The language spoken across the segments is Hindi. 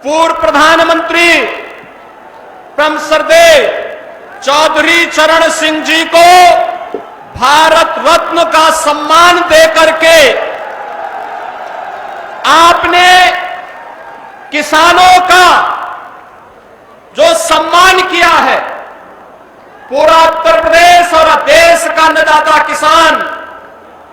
पूर्व प्रधानमंत्री परम श्रद्धेय चौधरी चरण सिंह जी को भारत रत्न का सम्मान देकर के आपने किसानों का जो सम्मान किया है, पूरा उत्तर प्रदेश और देश का अन्नदाता किसान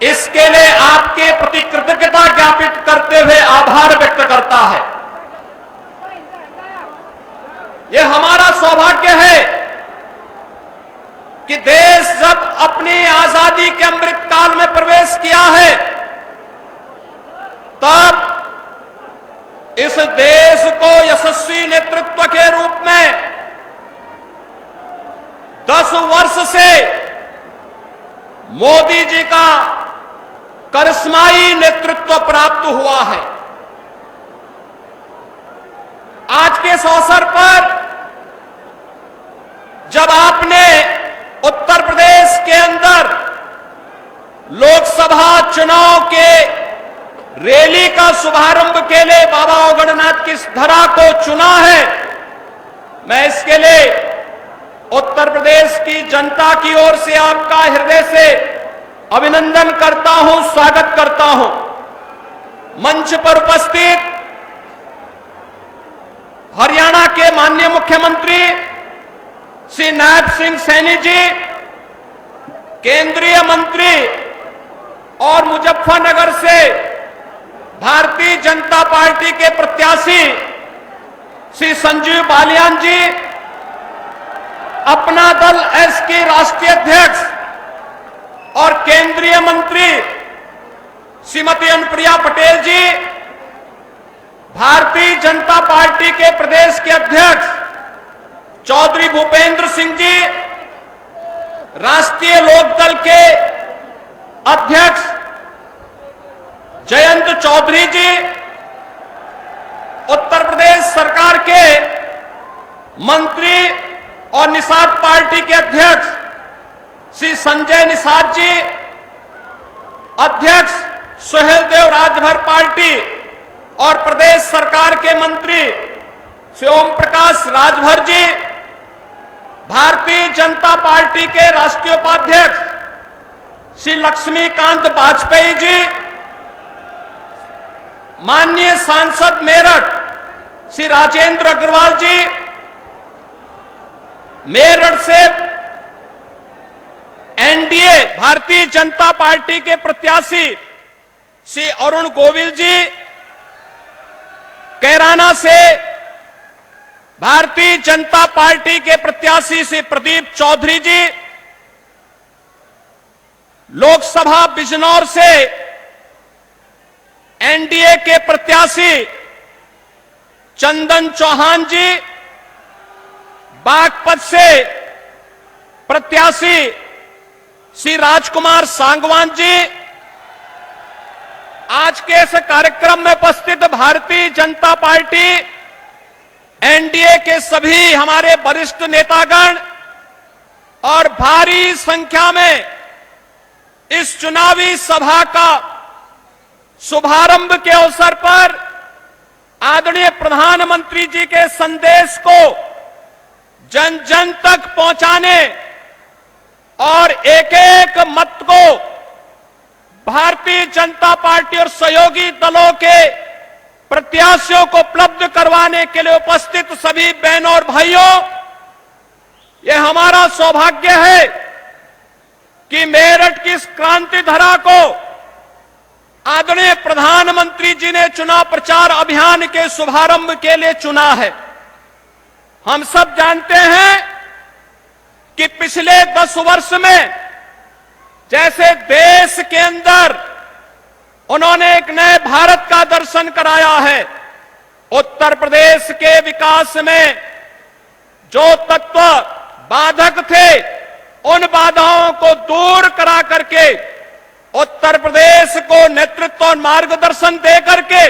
इसके लिए आपके प्रति कृतज्ञता ज्ञापित करते हुए आभार व्यक्त करता है। यह हमारा सौभाग्य है कि देश जब अपनी आजादी के अमृत काल में प्रवेश किया है, तब इस देश को यशस्वी नेतृत्व के रूप में 10 वर्ष से मोदी जी का करिश्माई नेतृत्व प्राप्त हुआ है। आज के इस अवसर पर जब आपने उत्तर प्रदेश के अंदर लोकसभा चुनाव के रैली का शुभारंभ के लिए बाबा औगड़नाथ की इस धरा को चुना है, मैं इसके लिए उत्तर प्रदेश की जनता की ओर से आपका हृदय से अभिनंदन करता हूं, स्वागत करता हूं। मंच पर उपस्थित हरियाणा के माननीय मुख्यमंत्री श्री नायब सिंह सैनी जी, केंद्रीय मंत्री और मुजफ्फरनगर से भारतीय जनता पार्टी के प्रत्याशी श्री संजीव बालियान जी, अपना दल एस के राष्ट्रीय अध्यक्ष और केंद्रीय मंत्री श्रीमती अनुप्रिया पटेल जी, भारतीय जनता पार्टी के प्रदेश के अध्यक्ष चौधरी भूपेंद्र सिंह जी, राष्ट्रीय लोकदल के अध्यक्ष जयंत चौधरी जी, उत्तर प्रदेश सरकार के मंत्री और निषाद पार्टी के अध्यक्ष श्री संजय निषाद जी, अध्यक्ष सुहेल देव राजभर पार्टी और प्रदेश सरकार के मंत्री श्री ओम प्रकाश राजभर जी, भारतीय जनता पार्टी के राष्ट्रीय उपाध्यक्ष श्री लक्ष्मीकांत वाजपेयी जी, माननीय सांसद मेरठ श्री राजेंद्र अग्रवाल जी, मेरठ से एनडीए भारतीय जनता पार्टी के प्रत्याशी श्री अरुण गोविल जी, कैराना से भारतीय जनता पार्टी के प्रत्याशी श्री प्रदीप चौधरी जी, लोकसभा बिजनौर से एनडीए के प्रत्याशी चंदन चौहान जी, बागपत से प्रत्याशी श्री राजकुमार सांगवान जी, आज के इस कार्यक्रम में उपस्थित भारतीय जनता पार्टी एनडीए के सभी हमारे वरिष्ठ नेतागण और भारी संख्या में इस चुनावी सभा का शुभारंभ के अवसर पर आदरणीय प्रधानमंत्री जी के संदेश को जन जन तक पहुंचाने और एक एक मत को भारतीय जनता पार्टी और सहयोगी दलों के प्रत्याशियों को उपलब्ध करवाने के लिए उपस्थित सभी बहनों और भाइयों, यह हमारा सौभाग्य है कि मेरठ की इस क्रांति धरा को आदरणीय प्रधानमंत्री जी ने चुनाव प्रचार अभियान के शुभारंभ के लिए चुना है। हम सब जानते हैं कि पिछले 10 वर्ष में जैसे देश के अंदर उन्होंने एक नए भारत का दर्शन कराया है, उत्तर प्रदेश के विकास में जो तत्व बाधक थे उन बाधाओं को दूर करा करके उत्तर प्रदेश को नेतृत्व और मार्गदर्शन दे करके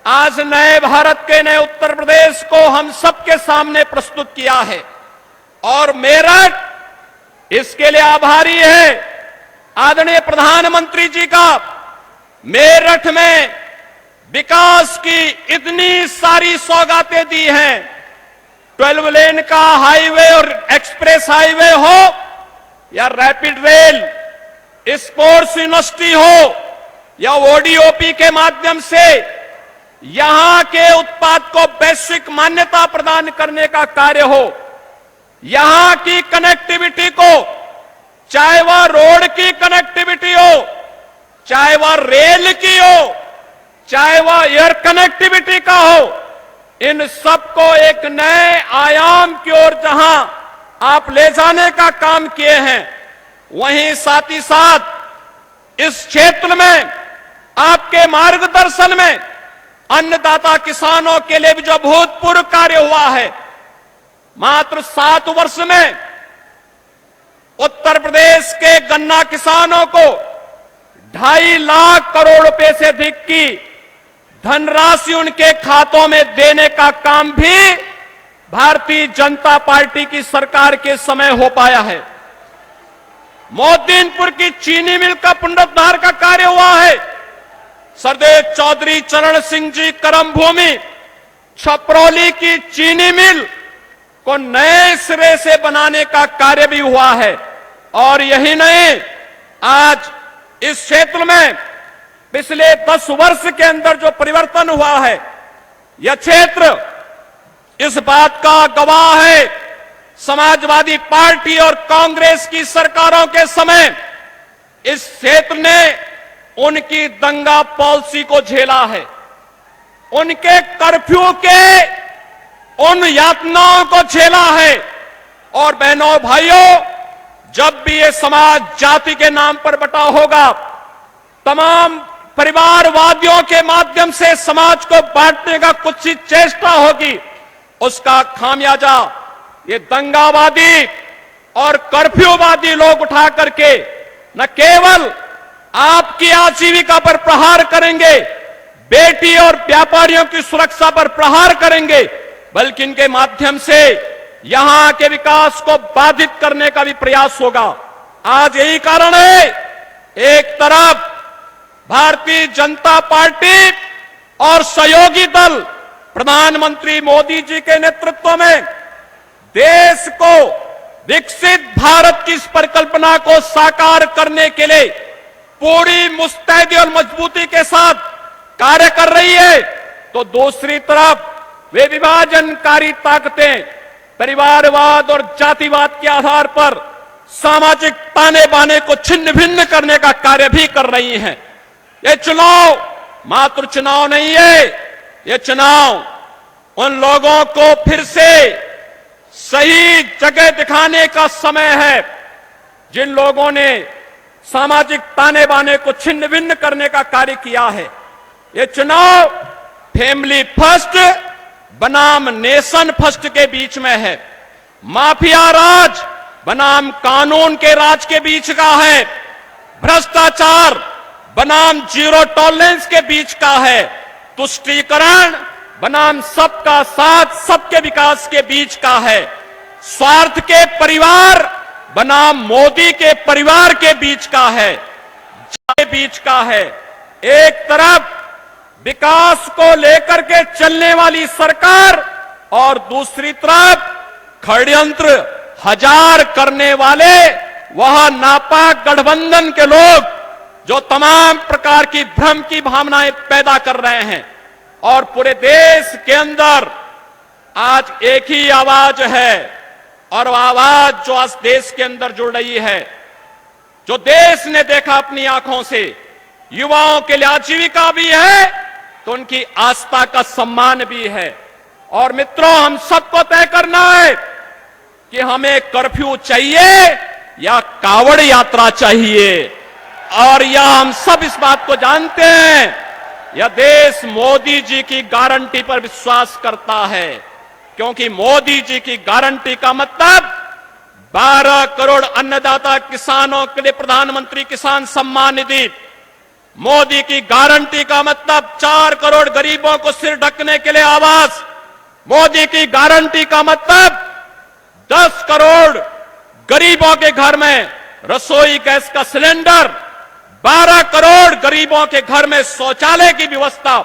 आज नए भारत के नए उत्तर प्रदेश को हम सबके सामने प्रस्तुत किया है। और मेरठ इसके लिए आभारी है आदरणीय प्रधानमंत्री जी का। मेरठ में विकास की इतनी सारी सौगातें दी हैं। 12 लेन का हाईवे और एक्सप्रेस हाईवे हो या रैपिड रेल, स्पोर्ट्स यूनिवर्सिटी हो या ओडीओपी के माध्यम से यहां के उत्पाद को वैश्विक मान्यता प्रदान करने का कार्य हो, यहां की कनेक्टिविटी को, चाहे वह रोड की कनेक्टिविटी हो, चाहे वह रेल की हो, चाहे वह एयर कनेक्टिविटी का हो, इन सबको एक नए आयाम की ओर जहां आप ले जाने का काम किए हैं, वहीं साथ ही साथ इस क्षेत्र में आपके मार्गदर्शन में अन्नदाता किसानों के लिए भी जो अभूतपूर्व कार्य हुआ है, मात्र 7 वर्ष में उत्तर प्रदेश के गन्ना किसानों को 2.5 लाख करोड़ रुपए से अधिक की धनराशि उनके खातों में देने का काम भी भारतीय जनता पार्टी की सरकार के समय हो पाया है। मोदीनपुर की चीनी मिल का पुनरुद्धार का कार्य हुआ है। सरदेव चौधरी चरण सिंह जी कर्मभूमि छपरौली की चीनी मिल को नए सिरे से बनाने का कार्य भी हुआ है। और यही नहीं, आज इस क्षेत्र में पिछले 10 वर्ष के अंदर जो परिवर्तन हुआ है, यह क्षेत्र इस बात का गवाह है। समाजवादी पार्टी और कांग्रेस की सरकारों के समय इस क्षेत्र ने उनकी दंगा पॉलिसी को झेला है, उनके कर्फ्यू के उन यातनाओं को झेला है। और बहनों भाइयों, जब भी ये समाज जाति के नाम पर बटा होगा, तमाम परिवारवादियों के माध्यम से समाज को बांटने का कुछ ही चेष्टा होगी, उसका खामियाजा ये दंगावादी और कर्फ्यूवादी लोग उठा करके न केवल आपकी आजीविका पर प्रहार करेंगे, बेटी और व्यापारियों की सुरक्षा पर प्रहार करेंगे, बल्कि इनके माध्यम से यहां के विकास को बाधित करने का भी प्रयास होगा। आज यही कारण है, एक तरफ भारतीय जनता पार्टी और सहयोगी दल प्रधानमंत्री मोदी जी के नेतृत्व में देश को विकसित भारत की इस परिकल्पना को साकार करने के लिए पूरी मुस्तैदी और मजबूती के साथ कार्य कर रही है, तो दूसरी तरफ वे विभाजनकारी ताकतें परिवारवाद और जातिवाद के आधार पर सामाजिक ताने बाने को छिन्न भिन्न करने का कार्य भी कर रही हैं। ये चुनाव मात्र चुनाव नहीं है, ये चुनाव उन लोगों को फिर से सही जगह दिखाने का समय है, जिन लोगों ने सामाजिक ताने बाने को छिन्न भिन्न करने का कार्य किया है। ये चुनाव फैमिली फर्स्ट बनाम नेशन फर्स्ट के बीच में है, माफिया राज बनाम कानून के राज के बीच का है, भ्रष्टाचार बनाम जीरो टॉलरेंस के बीच का है, तुष्टीकरण बनाम सबका साथ सबके विकास के बीच का है, स्वार्थ के परिवार बनाम मोदी के परिवार के बीच का है, के बीच का है। एक तरफ विकास को लेकर के चलने वाली सरकार और दूसरी तरफ षड्यंत्र हजार करने वाले वह नापाक गठबंधन के लोग जो तमाम प्रकार की भ्रम की भावनाएं पैदा कर रहे हैं। और पूरे देश के अंदर आज एक ही आवाज है, और वह आवाज जो आज देश के अंदर जुड़ रही है, जो देश ने देखा अपनी आंखों से, युवाओं के लिए आजीविका भी है तो उनकी आस्था का सम्मान भी है। और मित्रों, हम सबको तय करना है कि हमें कर्फ्यू चाहिए या कावड़ यात्रा चाहिए। और यह हम सब इस बात को जानते हैं, यह देश मोदी जी की गारंटी पर विश्वास करता है, क्योंकि मोदी जी की गारंटी का मतलब 12 करोड़ अन्नदाता किसानों के लिए प्रधानमंत्री किसान सम्मान निधि, मोदी की गारंटी का मतलब 4 करोड़ गरीबों को सिर ढकने के लिए आवास, मोदी की गारंटी का मतलब 10 करोड़ गरीबों के घर में रसोई गैस का सिलेंडर, 12 करोड़ गरीबों के घर में शौचालय की व्यवस्था,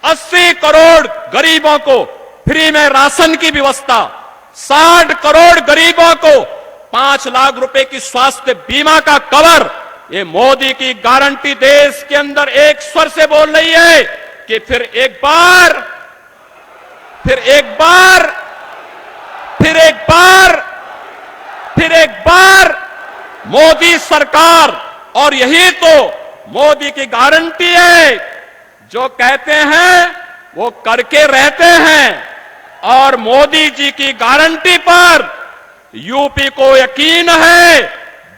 80 करोड़ गरीबों को फ्री में राशन की व्यवस्था, 60 करोड़ गरीबों को 5 लाख रुपए की स्वास्थ्य बीमा का कवर। ये मोदी की गारंटी देश के अंदर एक स्वर से बोल रही है कि फिर एक बार मोदी सरकार। और यही तो मोदी की गारंटी है, जो कहते हैं वो करके रहते हैं। और मोदी जी की गारंटी पर यूपी को यकीन है,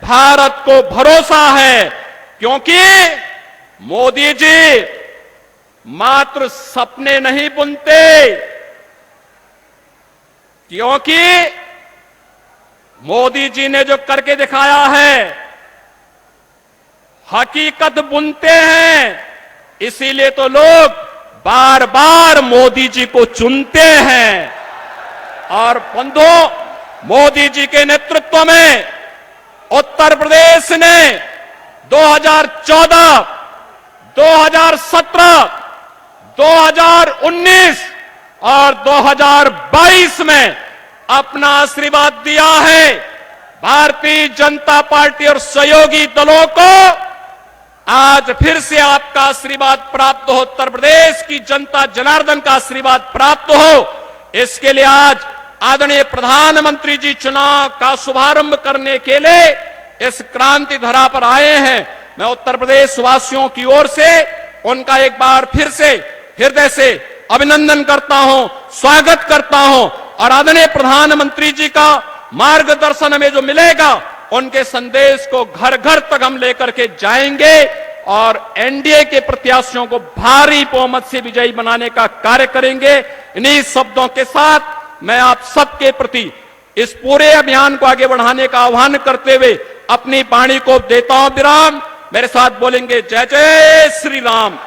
भारत को भरोसा है, क्योंकि मोदी जी मात्र सपने नहीं बुनते, क्योंकि मोदी जी ने जो करके दिखाया है हकीकत बुनते हैं। इसीलिए तो लोग बार बार मोदी जी को चुनते हैं। और बंधुओं, मोदी जी के नेतृत्व में उत्तर प्रदेश ने 2014, 2017, 2019 और 2022 में अपना आशीर्वाद दिया है। भारतीय जनता पार्टी और सहयोगी दलों को आज फिर से आपका आशीर्वाद प्राप्त हो, उत्तर प्रदेश की जनता जनार्दन का आशीर्वाद प्राप्त हो। इसके लिए आज आदरणीय प्रधानमंत्री जी चुनाव का शुभारंभ करने के लिए इस क्रांति धरा पर आए हैं। मैं उत्तर प्रदेश वासियों की ओर से उनका एक बार फिर से हृदय से अभिनंदन करता हूं, स्वागत करता हूं। और आदरणीय प्रधानमंत्री जी का मार्गदर्शन हमें जो मिलेगा, उनके संदेश को घर घर तक हम लेकर के जाएंगे और एनडीए के प्रत्याशियों को भारी बहुमत से विजयी बनाने का कार्य करेंगे। इन्हीं शब्दों के साथ मैं आप सबके प्रति इस पूरे अभियान को आगे बढ़ाने का आह्वान करते हुए अपनी वाणी को देता हूं विराम। मेरे साथ बोलेंगे जय जय श्री राम।